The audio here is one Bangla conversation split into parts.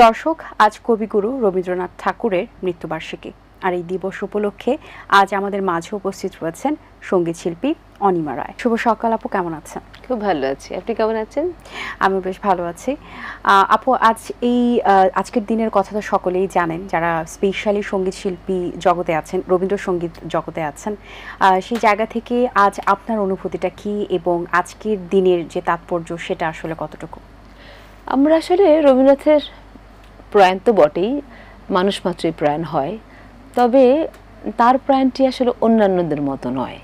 দর্শক, আজ কবিগুরু রবীন্দ্রনাথ ঠাকুরের মৃত্যুবার্ষিকী, আর এই দিবস উপলক্ষে আজ আমাদের মাঝে উপস্থিত রয়েছেন সঙ্গীত শিল্পী অনিমা রায়। শুভ সকাল আপু, কেমন আছেন? খুব ভালো আছি, আপনি কেমন আছেন? আমি বেশ ভালো আছি। আপু, আজকের দিনের কথা তো সকলেই জানেন, যারা স্পেশালি সঙ্গীত শিল্পী জগতে আছেন, রবীন্দ্রসঙ্গীত জগতে আছেন, সেই জায়গা থেকে আজ আপনার অনুভূতিটা কি এবং আজকের দিনের যে তাৎপর্য সেটা আসলে কতটুকু? আমরা আসলে রবীন্দ্রনাথের প্রয়াণ তো বটেই, মানুষ মাত্রই প্রয়াণ হয়, তবে তার প্রয়াণটি আসলে অন্যান্যদের মতো নয়,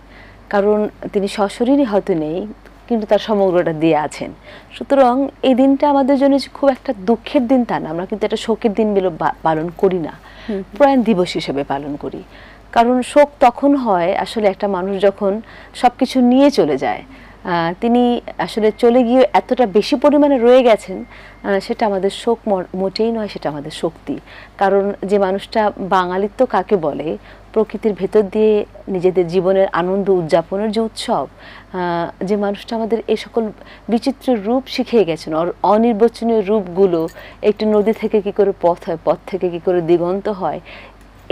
কারণ তিনি সশরীরই হয়তো নেই, কিন্তু তার সমগ্রটা দিয়ে আছেন। সুতরাং এই দিনটা আমাদের জন্য খুব একটা দুঃখের দিন তা না, আমরা কিন্তু একটা শোকের দিন বলে পালন করি না, প্রয়াণ দিবস হিসেবে পালন করি। কারণ শোক তখন হয় আসলে একটা মানুষ যখন সব কিছু নিয়ে চলে যায়, তিনি আসলে চলে গিয়ে এতটা বেশি পরিমাণে রয়ে গেছেন, সেটা আমাদের শোক মোটেই নয়, সেটা আমাদের শক্তি। কারণ যে মানুষটা বাঙালিত্ব কাকে বলে, প্রকৃতির ভেতর দিয়ে নিজেদের জীবনের আনন্দ উদযাপনের যে উৎসব, যে মানুষটা আমাদের এই সকল বিচিত্র রূপ শিখিয়ে গেছেন, অনির্বচনীয় রূপগুলো, একটি নদী থেকে কি করে পথ হয়, পথ থেকে কি করে দিগন্ত হয়,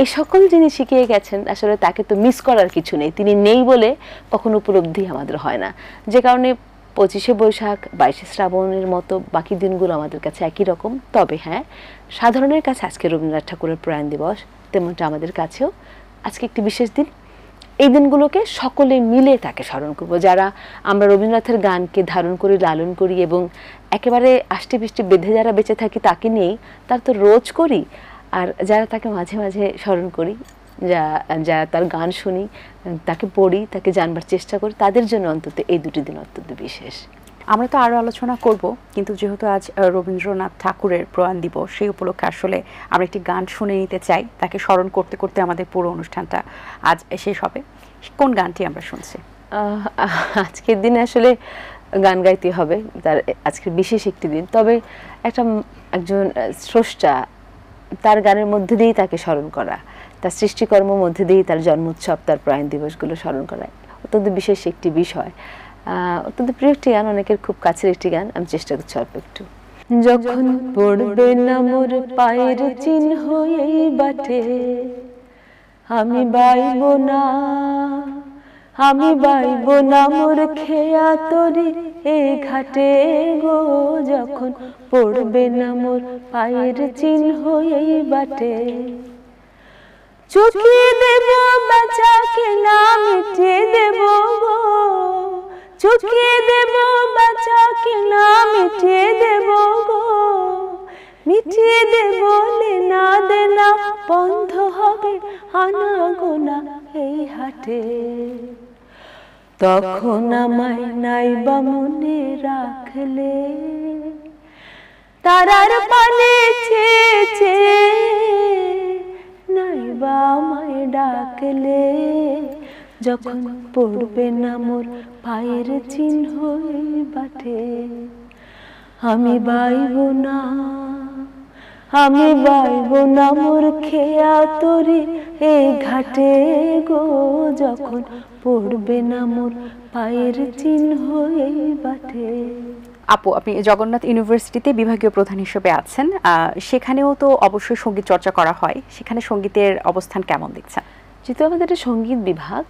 এই সকল যিনি শিখিয়ে গেছেন, আসলে তাকে তো মিস করার কিছু নেই। তিনি নেই বলে কখনো উপলব্ধি আমাদের হয় না, যে কারণে 25শে বৈশাখ, 22শে শ্রাবণের মতো বাকি দিনগুলো আমাদের কাছে একই রকম। তবে হ্যাঁ, সাধারণের কাছে আজকে রবীন্দ্রনাথ ঠাকুরের প্রয়াণ দিবস, তেমনটা আমাদের কাছেও আজকে একটি বিশেষ দিন। এই দিনগুলোকে সকলে মিলে তাকে স্মরণ করব, যারা আমরা রবীন্দ্রনাথের গানকে ধারণ করি, লালন করি এবং একেবারে আষ্টে পৃষ্ঠে বেঁধে যারা বেঁচে থাকি তাকে নিয়েই, তার তো রোজ করি, আর যারা তাকে মাঝে মাঝে স্মরণ করি, যারা তার গান শুনি, তাকে পড়ি, তাকে জানবার চেষ্টা করি, তাদের জন্য অন্তত এই দুটি দিন অত্যন্ত বিশেষ। আমরা তো আরও আলোচনা করব, কিন্তু যেহেতু আজ রবীন্দ্রনাথ ঠাকুরের প্রয়াণ দিবস, সেই উপলক্ষে আসলে আমরা একটি গান শুনে নিতে চাই। তাকে স্মরণ করতে করতে আমাদের পুরো অনুষ্ঠানটা আজ শেষ হবে। কোন গানটি আমরা শুনছি? আজকের দিনে আসলে গান গাইতে হবে, তার আজকের বিশেষ একটি দিন, তবে একজন স্রষ্টা, তার গানের মধ্যে দিয়েই তাকে স্মরণ করা, তার সৃষ্টিকর্মের মধ্যে দিয়েই তার জন্মোৎসব, তার প্রয়াণ দিবসগুলো স্মরণ করা অত্যন্ত বিশেষ একটি বিষয়, অত্যন্ত প্রিয় একটি গান, অনেকের খুব কাছের একটি গান। আমি চেষ্টা করছি অল্প একটু। যখন পড়বে না মোর পায়ের চিহ্ন এই বাটে, আমি বাইব না, আমি বাইব না মোর খেয়া তরি এ ঘাটে গো, যখন পড়বে না মোর পায়ের চিহ্ন এই বাটে। চুকিয়ে দেব বাঁচা কেনা মিটিয়ে দেব গো, চুকিয়ে দেব বাঁচা কেনা মিটিয়ে দেব গো, মিটিয়ে দেব লেনা দেনা বন্ধ হবে আনা গোনা এই হাটে। তখন আমায় নাইবা মনে রাখলে, তারার পানে চেয়েছে নাইবা আমায় ডাকলে, যখন পড়বে না মোর পায়ের চিহ্ন এই বাটে, আমি বাইব না, আমি বাইব না মোর খেয়া তরি এই ঘাটে গো, যখন পড়বে না মোর পায়ের চিহ্ন এই বাটে। আপু, আপনি জগন্নাথ ইউনিভার্সিটিতে বিভাগীয় প্রধান হিসেবে আছেন, সেখানেও তো অবশ্যই সঙ্গীত চর্চা করা হয়, সেখানে সঙ্গীতের অবস্থান কেমন দেখছেন? যেহেতু আমাদের একটা সঙ্গীত বিভাগ,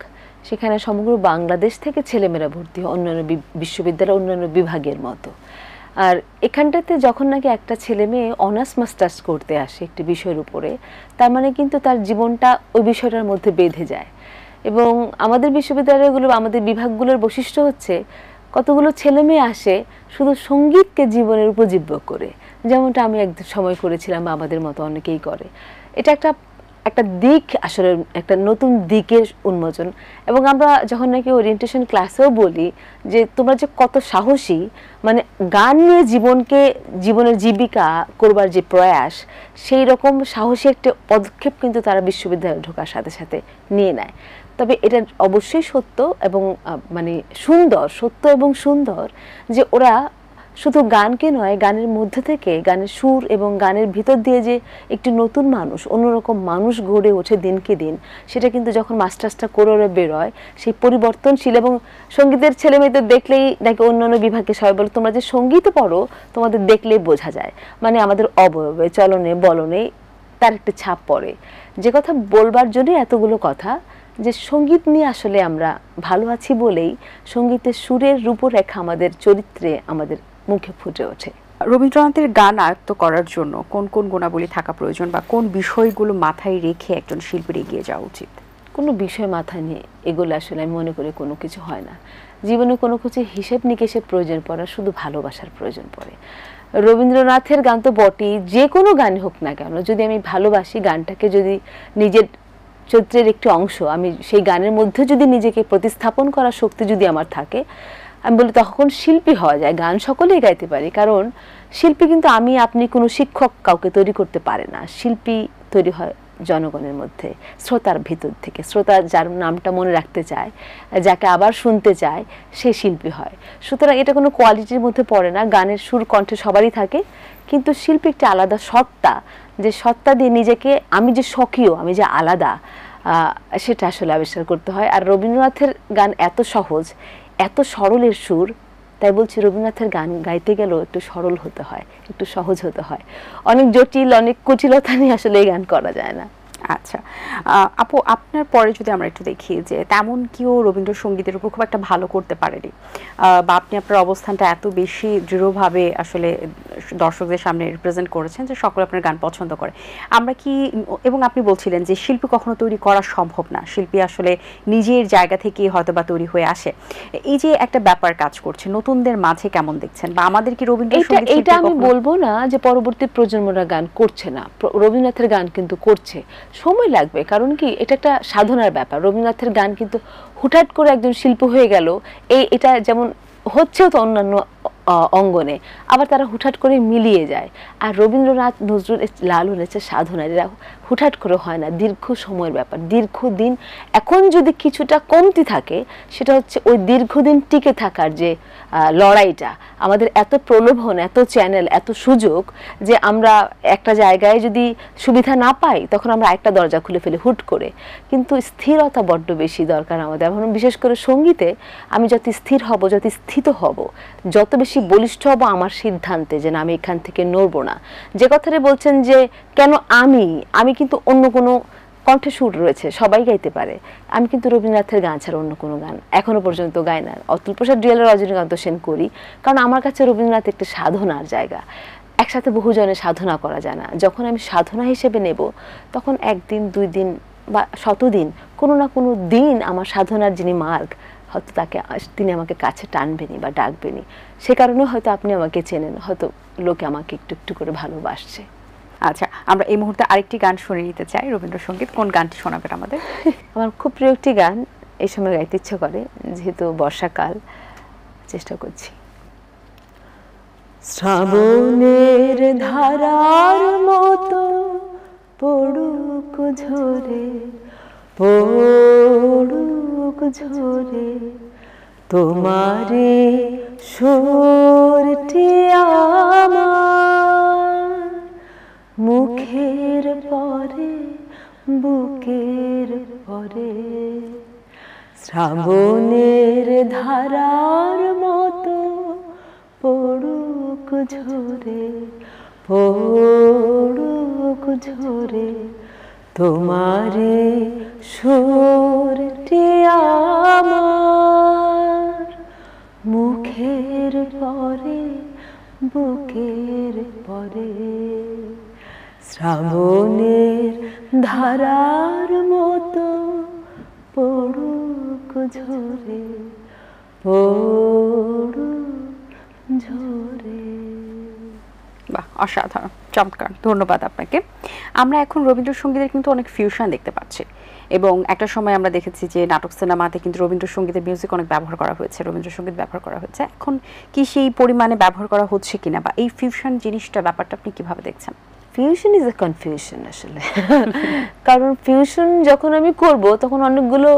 সেখানে সমগ্র বাংলাদেশ থেকে ছেলেমেয়েরা ভর্তি হয়, অন্যান্য বিশ্ববিদ্যালয়, অন্যান্য বিভাগের মতো। আর এখানটাতে যখন নাকি একটা ছেলে মেয়ে অনার্স মাস্টার্স করতে আসে একটি বিষয়ের উপরে, তার মানে কিন্তু তার জীবনটা ওই বিষয়টার মধ্যে বেঁধে যায়। এবং আমাদের বিশ্ববিদ্যালয়গুলো, আমাদের বিভাগগুলোর বৈশিষ্ট্য হচ্ছে, কতগুলো ছেলে মেয়ে আসে শুধু সঙ্গীতকে জীবনের উপজীব্য করে, যেমনটা আমি এক সময় করেছিলাম বা আমাদের মতো অনেকেই করে। এটা একটা দিক, আসলে একটা নতুন দিকের উন্মোচন। এবং আমরা যখন নাকি ওরিয়েন্টেশন ক্লাসেও বলি যে তোমরা যে কত সাহসী, মানে গান নিয়ে জীবনের জীবিকা করবার যে প্রয়াস, সেই রকম সাহসী একটা পদক্ষেপ কিন্তু তারা বিশ্ববিদ্যালয়ে ঢোকার সাথে সাথে নিয়ে নেয়। তবে এটা অবশ্যই সত্য এবং মানে সত্য এবং সুন্দর যে ওরা শুধু গানকে নয়, গানের মধ্যে থেকে গানের সুর এবং গানের ভিতর দিয়ে যে একটি নতুন মানুষ, অন্যরকম মানুষ গড়ে ওঠে দিনকে দিন, সেটা কিন্তু যখন মাস্টার্সটা করে বেরোয় সেই পরিবর্তনশীল। এবং সঙ্গীতের ছেলে মেয়েদের দেখলেই নাকি অন্যান্য বিভাগে সবাই বলে তোমরা যে সঙ্গীতে পড়ো তোমাদের দেখলেই বোঝা যায়, মানে আমাদের অবয়বে, চলনে, বলনে তার একটা ছাপ পড়ে। যে কথা বলবার জন্যই এতগুলো কথা, যে সঙ্গীত নিয়ে আসলে আমরা ভালো আছি বলেই সঙ্গীতের সুরের রূপরেখা আমাদের চরিত্রে, আমাদের মুখে ফুটে ওঠে। রবীন্দ্রনাথের গান আয়ত্ত করার জন্য কোন কোন গুণাবলী থাকা প্রয়োজন, বা কোন বিষয়গুলো মাথায় রেখে একজন শিল্পীর এগিয়ে যাওয়া উচিত? কোনো বিষয় মাথায় নিয়ে এগুলো আসলে আমি মনে করি কোনো কিছু হয় না। জীবনে কোনো কিছু হিসেব নিকেশের প্রয়োজন পড়ে, শুধু ভালোবাসার প্রয়োজন পড়ে। রবীন্দ্রনাথের গান তো বটেই, যে কোনো গান হোক না কেন, যদি আমি ভালোবাসি গানটাকে, যদি নিজের চরিত্রের একটি অংশ, আমি সেই গানের মধ্যে যদি নিজেকে প্রতিস্থাপন করার শক্তি যদি আমার থাকে, আমি বলি তখন শিল্পী হওয়া যায়। গান সকলেই গাইতে পারি, কারণ শিল্পী কিন্তু আমি আপনি কোনো শিক্ষক কাউকে তৈরি করতে পারে না। শিল্পী তৈরি হয় জনগণের মধ্যে, শ্রোতার ভিতর থেকে। শ্রোতা যার নামটা মনে রাখতে চায়, যাকে আবার শুনতে চায়, সে শিল্পী হয়। সুতরাং এটা কোনো কোয়ালিটির মধ্যে পড়ে না, গানের সুর কণ্ঠে সবারই থাকে, কিন্তু শিল্পী একটি আলাদা সত্তা, যে সত্তা দিয়ে নিজেকে আমি যে স্বকীয়, আমি যে আলাদা, সেটা আসলে আবিষ্কার করতে হয়। আর রবীন্দ্রনাথের গান এত সহজ, এত সরলের সুর, তাই বলছি রবীন্দ্রনাথের গান গাইতে গেলেও একটু সরল হতে হয়, একটু সহজ হতে হয়। অনেক জটিল, অনেক কুটিলতা নিয়ে আসলে এই গান করা যায় না। আচ্ছা আপু, আপনার পরে যদি আমরা একটু দেখি যে তেমন কেউ রবীন্দ্রসঙ্গীতের উপর খুব একটা ভালো করতে পারেনি, বা আপনি আপনার অবস্থানটা এত বেশি দৃঢ়ভাবে আসলে দর্শকদের সামনে রিপ্রেজেন্ট করেছেন যে সকলে আপনার গান পছন্দ করে, আমরা কি, এবং আপনি বলছিলেন যে শিল্পী কখনো তৈরি করা সম্ভব না, শিল্পী আসলে নিজের জায়গা থেকে হয়তো বা তৈরি হয়ে আসে, এই যে একটা ব্যাপার কাজ করছে, নতুনদের মাঝে কেমন দেখছেন, বা আমাদের কি রবীন্দ্রসঙ্গীত, এটা আমি বলবো না যে পরবর্তী প্রজন্মরা গান করছে না, রবীন্দ্রনাথের গান কিন্তু করছে, সময় লাগবে, কারণ কি এটা একটা সাধনার ব্যাপার। রবীন্দ্রনাথের গান কিন্তু হুটহাট করে একজন শিল্পী হয়ে গেল, এটা যেমন হচ্ছেও তো অন্যান্য অঙ্গনে, আবার তারা হুটহাট করে মিলিয়ে যায়। আর রবীন্দ্রনাথ, নজরুল, লালন হচ্ছে সাধনা, এরা হুটহাট করে হয় না, দীর্ঘ সময়ের ব্যাপার, দীর্ঘদিন। এখন যদি কিছুটা কমতি থাকে, সেটা হচ্ছে ওই দীর্ঘদিন টিকে থাকার যে লড়াইটা। আমাদের এত প্রলোভন, এত চ্যানেল, এত সুযোগ, যে আমরা একটা জায়গায় যদি সুবিধা না পাই, তখন আমরা একটা দরজা খুলে ফেলি হুট করে। কিন্তু স্থিরতা বড্ড বেশি দরকার আমাদের, এখন বিশেষ করে সঙ্গীতে। আমি যত স্থির হব, যত স্থিত হব, যত বেশি বলিষ্ঠ হব আমার সিদ্ধান্তে, যে না আমি এখান থেকে নড়বো না। যে কথাটা বলছেন যে কেন আমি কিন্তু অন্য কোনো কণ্ঠে সুর রয়েছে, সবাই গাইতে পারে, আমি কিন্তু রবীন্দ্রনাথের গান ছাড়া অন্য কোনো গান এখনো পর্যন্ত গাই না। অতুল প্রসাদ ডিএল, রজনীকান্ত সেন করি, কারণ আমার কাছে রবীন্দ্রনাথ একটা সাধনার জায়গা। একসাথে বহুজনে সাধনা করা যায় না, যখন আমি সাধনা হিসেবে নেব, তখন একদিন, 2 দিন বা শতদিন, কোনো না কোনো দিন আমার সাধনার যিনি মার্গ, হয়তো তিনি আমাকে কাছে টানবেনি বা ডাকবেনি। সে কারণে হয়তো আপনি আমাকে চেনেন, হয়তো লোকে আমাকে একটু একটু করে ভালোবাসছে। আচ্ছা, আমরা এই মুহূর্তে আরেকটি গান শুনে নিতে চাই রবীন্দ্রসঙ্গীত। কোন গানটি শোনাবেন আমাদের? আমার খুব প্রিয় একটি গান, এই সময় গাইতে ইচ্ছে করে, যেহেতু বর্ষাকাল, চেষ্টা করছি। শ্রাবণের ধারার মতো পড়ুক ঝরে, পড়ুক ঝরে, তোমারে সুরটি আমার, মুখের পরে, বুকের পরে, শ্রাবণের ধারার মতো পড়ুক ঝরে, পড়ুক ঝরে, তোমারে সুরটি আমার, মুখের পরে, বুকের পরে, শ্রাবণের ধারার মতো পড়ুক ঝরে, পড়ুক ঝরে। বাহ, অসাধারণ, চমৎকার, ধন্যবাদ আপনাকে। আমরা এখন রবীন্দ্রসঙ্গীতের কিন্তু অনেক ফিউশন দেখতে পাচ্ছি, এবং একটা সময় আমরা দেখেছি যে নাটক সিনেমাতে কিন্তু রবীন্দ্রসঙ্গীতের মিউজিক অনেক ব্যবহার করা হয়েছে, রবীন্দ্রসঙ্গীত ব্যবহার করা হয়েছে। এখন কি সেই পরিমাণে ব্যবহার করা হচ্ছে কিনা, বা এই ফিউশন জিনিসটা, ব্যাপারটা আপনি কিভাবে দেখছেন? ফিউশন ইজ এ কনফিউশন আসলে। কারণ ফিউশন যখন আমি করব, তখন অনেকগুলো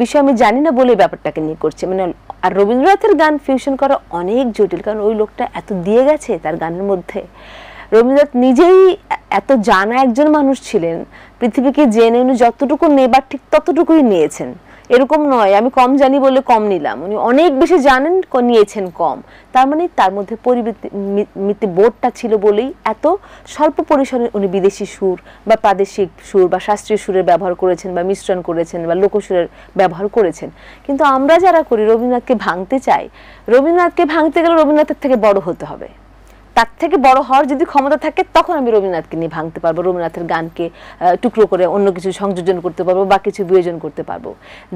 বিষয় আমি জানি না বলে ব্যাপারটাকে নিয়ে করছি, মানে আর রবীন্দ্রনাথের গান ফিউশন করা অনেক জটিল, কারণ ওই লোকটা এত দিয়ে গেছে তার গানের মধ্যে। রবীন্দ্রনাথ নিজেই এত জানা একজন মানুষ ছিলেন, পৃথিবীকে জেনে উনি যতটুকু নেবার ঠিক ততটুকুই নিয়েছেন। এরকম নয় আমি কম জানি বলে কম নিলাম, উনি অনেক বেশি জানেন, নিয়েছেন কম। তার মানে তার মধ্যে পরিমিতি বোধটা ছিল বলেই এত স্বল্প পরিসরে উনি বিদেশি সুর বা প্রাদেশিক সুর বা শাস্ত্রীয় সুরের ব্যবহার করেছেন বা মিশ্রণ করেছেন বা লোকসুরের ব্যবহার করেছেন। কিন্তু আমরা যারা করি রবীন্দ্রনাথকে ভাঙতে চাই, রবীন্দ্রনাথকে ভাঙতে গেলে রবীন্দ্রনাথের থেকে বড় হতে হবে। তার থেকে বড় হওয়ার যদি ক্ষমতা থাকে তখন আমি রবীন্দ্রনাথকে নিয়ে ভাঙতে পারবো, রবীন্দ্রনাথের গানকে টুকরো করে অন্য কিছু সংযোজন করতে পারবো বা কিছু বিয়োজন করতে পারবো।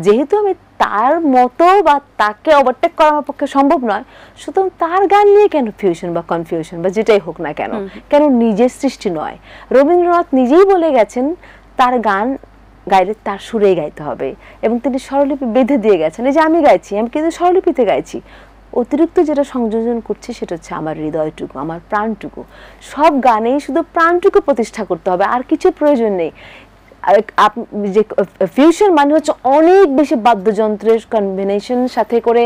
যেহেতু আমি তার মতো বা তাকে ওভারটেক করা আমার পক্ষে সম্ভব নয়, সুতরাং তার গান নিয়ে কেন ফিউশন বা কনফিউশন বা যেটাই হোক না কেন, কেন নিজের সৃষ্টি নয়। রবীন্দ্রনাথ নিজেই বলে গেছেন তার গান গাইলে তার সুরেই গাইতে হবে, এবং তিনি স্বরলিপি বেঁধে দিয়ে গেছেন। এই যে আমি গাইছি, আমি কিন্তু স্বরলিপিতে গাইছি, অতিরিক্ত যেটা সংযোজন করছি সেটা হচ্ছে আমার হৃদয়টুকু, আমার প্রাণটুকু। সব গানেই শুধু প্রাণটুকু প্রতিষ্ঠা করতে হবে, আর কিছু প্রয়োজন নেই। যে ফিউশন মানে হচ্ছে অনেক বেশি বাদ্যযন্ত্রের কম্বিনেশন সাথে করে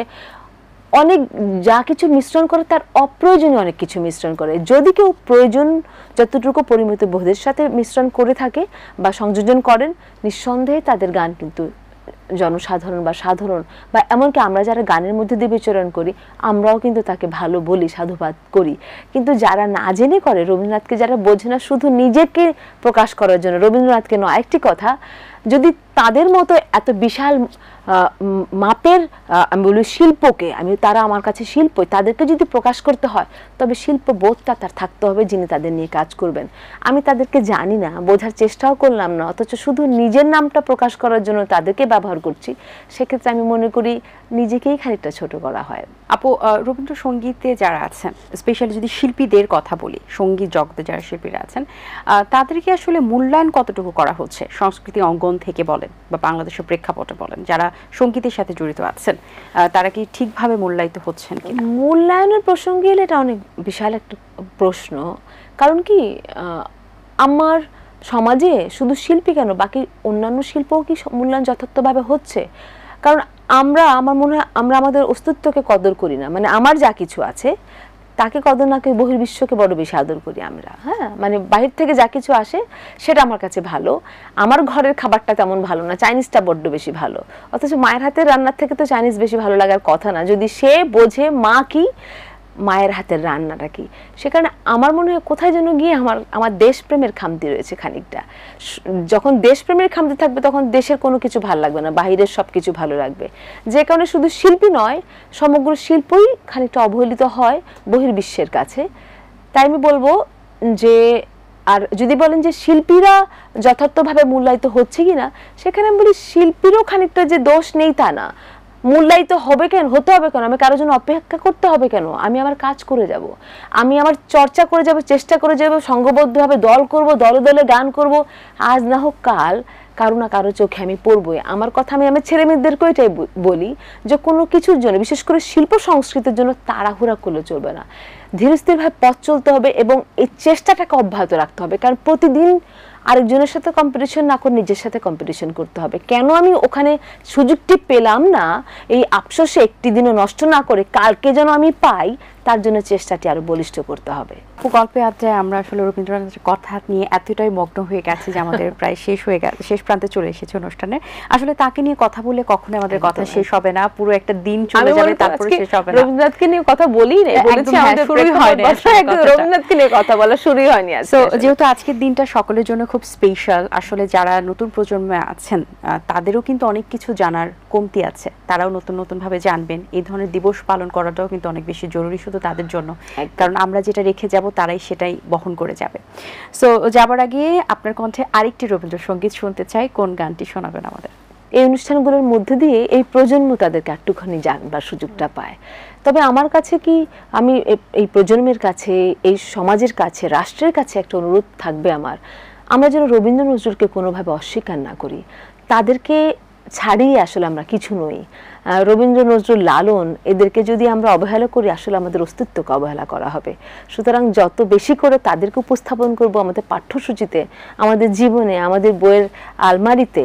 অনেক যা কিছু মিশ্রণ করে, তার অপ্রয়োজনীয় অনেক কিছু মিশ্রণ করে। যদি কেউ প্রয়োজন যতটুকু পরিমিত বোধের সাথে মিশ্রণ করে থাকে বা সংযোজন করেন, নিঃসন্দেহে তাদের গান কিন্তু জনসাধারণ বা সাধারণ বা এমনকি আমরা যারা গানের মধ্যে দিয়ে বিচরণ করি আমরাও কিন্তু তাকে ভালো বলি, সাধুবাদ করি। কিন্তু যারা না জেনে করে, রবীন্দ্রনাথকে যারা বোঝে না শুধু নিজেকে প্রকাশ করার জন্য, রবীন্দ্রনাথকে নয়, একটি কথা, যদি তাদের মতো এত বিশাল মাপের আমি বলি শিল্পকে, তারা আমার কাছে শিল্পই, তাদেরকে যদি প্রকাশ করতে হয় তবে শিল্পবোধটা তার থাকতে হবে যিনি তাদের নিয়ে কাজ করবেন। আমি তাদেরকে জানি না, বোঝার চেষ্টাও করলাম না, অথচ শুধু নিজের নামটা প্রকাশ করার জন্য তাদেরকে ব্যবহার করছি। সেক্ষেত্রে আমি মনে করি নিজেকেই খানিকটা ছোট করা হয়। আপু, রবীন্দ্রসঙ্গীতে যারা আছেন, স্পেশালি যদি শিল্পীদের কথা বলি, সঙ্গীত জগতে যারা শিল্পীরা আছেন, তাদেরকে আসলে মূল্যায়ন কতটুকু করা হচ্ছে সংস্কৃতি অঙ্গন থেকে বলেন বা বাংলাদেশের প্রেক্ষাপটে বলেন, যারা সঙ্গীতের সাথে জড়িত আছেন, তারা কি ঠিকভাবে মূল্যায়িত হচ্ছেন কি? মূল্যায়নের প্রসঙ্গে এলে এটা অনেক বিশাল একটা প্রশ্ন। কারণ কি, আমার সমাজে শুধু শিল্পী কেন, বাকি অন্যান্য শিল্পও কি মূল্যায়ন যথার্থভাবে হচ্ছে? কারণ আমার মনে হয় আমরা আমাদের অস্তিত্বকে কদর করি না। মানে আমার যা কিছু আছে তাকে কদর না করে বহির্বিশ্বকে বড় বেশি আদর করি আমরা। হ্যাঁ, মানে বাহির থেকে যা কিছু আসে সেটা আমার কাছে ভালো, আমার ঘরের খাবারটা তেমন ভালো না, চাইনিজটা বড্ড বেশি ভালো। অথচ মায়ের হাতের রান্নার থেকে তো চাইনিজ বেশি ভালো লাগার কথা না, যদি সে বোঝে মা কি, মায়ের হাতের রান্নাটা কি। সে কারণে আমার মনে হয় কোথায় যেন গিয়ে আমার দেশপ্রেমের খামতি রয়েছে খানিকটা। যখন দেশপ্রেমের খামতি থাকবে তখন দেশের কোনো কিছু ভালো লাগবে না, বাহিরের সব কিছু ভালো লাগবে। যে কারণে শুধু শিল্পী নয়, সমগ্র শিল্পই খানিকটা অবহেলিত হয় বহির্বিশ্বের কাছে। তাই আমি বলবো যে, আর যদি বলেন যে শিল্পীরা যথার্থভাবে মূল্যায়িত হচ্ছে কিনা, সেখানে আমি বলি শিল্পীরও খানিকটা যে দোষ নেই তা না। মূল্যায়িত হবে কেন, হতে হবে কেন, আমি কারোর জন্য অপেক্ষা করতে হবে কেন? আমি আমার কাজ করে যাব, আমি আমার চর্চা করে যাব, চেষ্টা করে যাব, সংঘবদ্ধভাবে দল করব, দলে দলে গান করব, আজ না হোক কাল কারো না কারো চোখে আমি পড়বই। আমার কথা আমি আমার ছেলে মেয়েদেরকেও এটাই বলি যে কোনো কিছুর জন্য, বিশেষ করে শিল্প সংস্কৃতির জন্য তাড়াহুড়া করলে চলবে না, ধীরে স্থিরভাবে পথ চলতে হবে এবং এই চেষ্টাটাকে অব্যাহত রাখতে হবে। কারণ প্রতিদিন আরেকজনের সাথে কম্পিটিশন না করে নিজের সাথে কম্পিটিশন করতে হবে। কেন আমি ওখানে সুযোগটি পেলাম না, এই আফসোসে একটি দিনও নষ্ট না করে কালকে যেন আমি পাই, তার জন্য চেষ্টাটি আরো বলিষ্ঠ করতে হবে। গল্পে আড্ডায় আমরা আসলে রবীন্দ্রনাথের কথা নিয়ে এতটাই মগ্ন হয়ে গেছে যে আমাদের প্রায় শেষ প্রান্তে চলে এসেছে অনুষ্ঠানে। আসলে তাকে নিয়ে কথা বলে কখনো আমাদের কথা শেষ হবে না, পুরো একটা দিন চলে যাবে তারপরে শেষ হবে না। রবীন্দ্রনাথকে নিয়ে কথা বলি না, বলেছি আমাদের শুরুই হয়নি, রবীন্দ্রনাথকে নিয়ে কথা বলা শুরুই হয়নি। তো যেহেতু আজকের দিনটা সকলের জন্য খুব স্পেশাল, আসলে যারা নতুন প্রজন্মে আছেন তাদেরও কিন্তু অনেক কিছু জানার কমতি আছে, তারাও নতুন নতুন ভাবে জানবেন। এই ধরনের দিবস পালন করাটাও কিন্তু অনেক বেশি জরুরি শুধু তাদের জন্য, কারণ আমরা যেটা রেখে যাব তারাই সেটাই বহন করে যাবে। সো যাবার আগে আপনার কণ্ঠে আরেকটি রবীন্দ্রসঙ্গীত শুনতে চাই, কোন গানটি শোনাবেন আমাদের? এই অনুষ্ঠানগুলোর মধ্যে দিয়ে এই প্রজন্ম তাদেরকে একটুখানি জানবার সুযোগটা পায়। তবে আমার কাছে কি, আমি এই প্রজন্মের কাছে, এই সমাজের কাছে, রাষ্ট্রের কাছে একটা অনুরোধ থাকবে আমার, আমরা যেন রবীন্দ্র নজরুলকে কোনোভাবে অস্বীকার না করি। তাদেরকে ছাড়িয়ে আসলে আমরা কিছু নই। রবীন্দ্র নজরুল লালন এদেরকে যদি আমরা অবহেলা করি আসলে আমাদের অস্তিত্বকে অবহেলা করা হবে। সুতরাং যত বেশি করে তাদেরকে উপস্থাপন করব আমাদের পাঠ্যসূচিতে, আমাদের জীবনে, আমাদের বইয়ের আলমারিতে,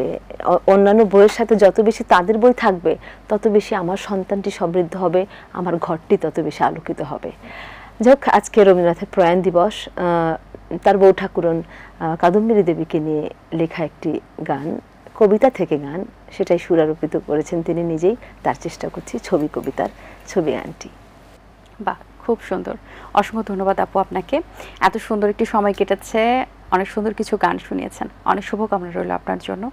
অন্যান্য বইয়ের সাথে যত বেশি তাদের বই থাকবে তত বেশি আমার সন্তানটি সমৃদ্ধ হবে, আমার ঘরটি তত বেশি আলোকিত হবে। যাক, আজকে রবীন্দ্রনাথের প্রয়াণ দিবস। তার বউ ঠাকুরন কাদম্বিনী দেবীকে নিয়ে লেখা একটি গান, কবিতা থেকে গান, সেটাই সুরারোপিত করেছেন তিনি নিজেই। তার চেষ্টা করছি ছবি কবিতার ছবি গানটি। বাহ, খুব সুন্দর। অসংখ্য ধন্যবাদ আপু আপনাকে। এত সুন্দর একটি সময় কেটেছে, অনেক সুন্দর কিছু গান শুনিয়েছেন। অনেক শুভকামনা রইল আপনার জন্য।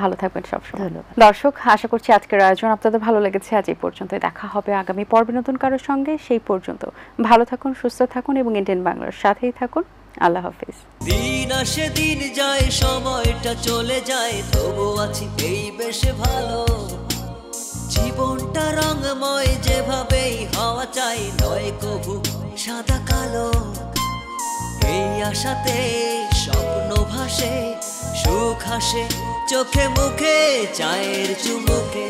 ভালো থাকবেন সবসময়। ধন্যবাদ। দর্শক, আশা করছি আজকের আয়োজন আপনাদের ভালো লেগেছে। আজ এই পর্যন্ত, দেখা হবে আগামী পর্বে নতুন কারোর সঙ্গে। সেই পর্যন্ত ভালো থাকুন, সুস্থ থাকুন এবং এনটিএন বাংলার সাথেই থাকুন। আল্লাহ হাফিজ। দিন আসে দিন যায়, সময়টা চলে যায়, তবু আছি এই বেশ ভালো। জীবনটা রঙময়, যেভাবেই হওয়া চাই, নয় কবু সাদা কালো। এই আশাতে স্বপ্ন ভাসে, সুখ হাসে চোখে মুখে, চায়ের চুমুকে।